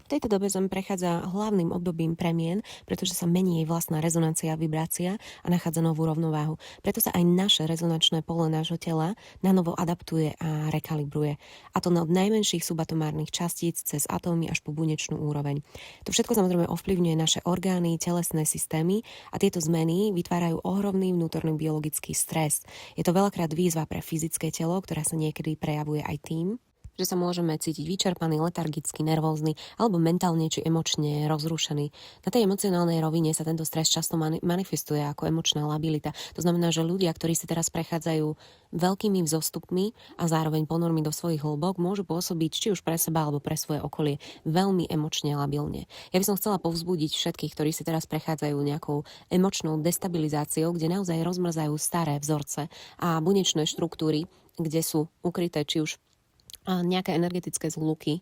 V tejto dobe Zem prechádza hlavným obdobím premien, pretože sa mení jej vlastná rezonancia a vibrácia a nachádza novú rovnováhu. Preto sa aj naše rezonančné pole nášho tela na novo adaptuje a rekalibruje. A to od najmenších subatomárnych častíc cez atómy až po bunečnú úroveň. To všetko samozrejme ovplyvňuje naše orgány, telesné systémy a tieto zmeny vytvárajú ohromný vnútorný biologický stres. Je to veľakrát výzva pre fyzické telo, ktorá sa niekedy prejavuje aj tým, že sa môžeme cítiť vyčerpaný, letargický, nervózny alebo mentálne či emočne rozrušený. Na tej emocionálnej rovine sa tento stres často manifestuje ako emočná labilita. To znamená, že ľudia, ktorí si teraz prechádzajú veľkými vzostupmi a zároveň ponormi do svojich hĺbok, môžu pôsobiť či už pre seba alebo pre svoje okolie veľmi emočne labilne. Ja by som chcela povzbudiť všetkých, ktorí si teraz prechádzajú nejakou emočnou destabilizáciou, kde naozaj rozmrzajú staré vzorce a bunečné štruktúry, kde sú ukryté či už a nejaké energetické zhluky,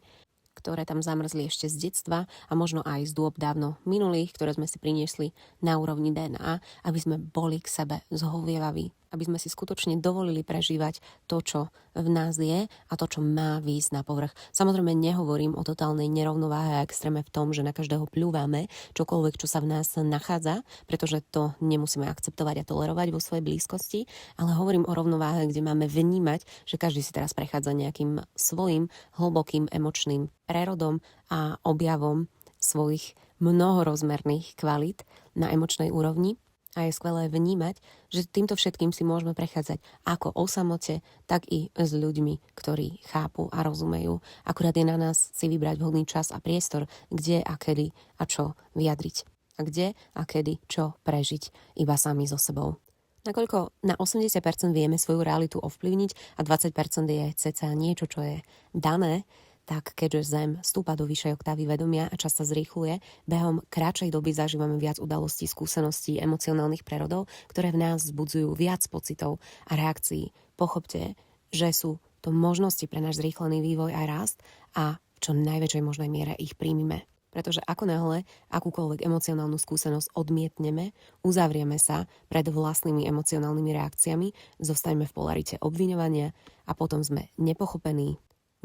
ktoré tam zamrzli ešte z detstva a možno aj z dôb dávno minulých, ktoré sme si priniesli na úrovni DNA, aby sme boli k sebe zhovievaví, aby sme si skutočne dovolili prežívať to, čo v nás je a to, čo má výjsť na povrch. Samozrejme nehovorím o totálnej nerovnováhe a extréme v tom, že na každého pľúvame čokoľvek, čo sa v nás nachádza, pretože to nemusíme akceptovať a tolerovať vo svojej blízkosti, ale hovorím o rovnováhe, kde máme vnímať, že každý si teraz prechádza nejakým svojim hlbokým emočným prerodom a objavom svojich mnohorozmerných kvalít na emočnej úrovni. A je skvelé vnímať, že týmto všetkým si môžeme prechádzať ako o samote, tak i s ľuďmi, ktorí chápu a rozumejú. Akurát je na nás si vybrať vhodný čas a priestor, kde a kedy a čo vyjadriť. A kde a kedy čo prežiť iba sami so sebou. Nakoľko na 80% vieme svoju realitu ovplyvniť a 20% je cca niečo, čo je dané, tak keďže Zem stúpa do vyššej oktávy vedomia a čas sa zrýchluje, behom kratšej doby zažívame viac udalostí, skúseností, emocionálnych prerodov, ktoré v nás vzbudzujú viac pocitov a reakcií. Pochopte, že sú to možnosti pre náš zrýchlený vývoj a rast a v čo najväčšej možnej miere ich príjmime. Pretože ako náhle akúkoľvek emocionálnu skúsenosť odmietneme, uzavrieme sa pred vlastnými emocionálnymi reakciami, zostaneme v polarite obviňovania a potom sme nepochopení,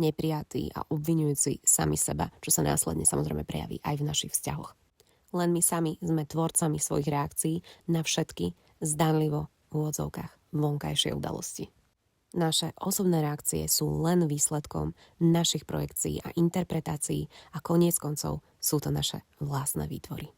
neprijatí a obviňujúci sami seba, čo sa následne samozrejme prejaví aj v našich vzťahoch. Len my sami sme tvorcami svojich reakcií na všetky zdanlivo v úvodzovkách vonkajšie udalosti. Naše osobné reakcie sú len výsledkom našich projekcií a interpretácií a koniec koncov sú to naše vlastné výtvory.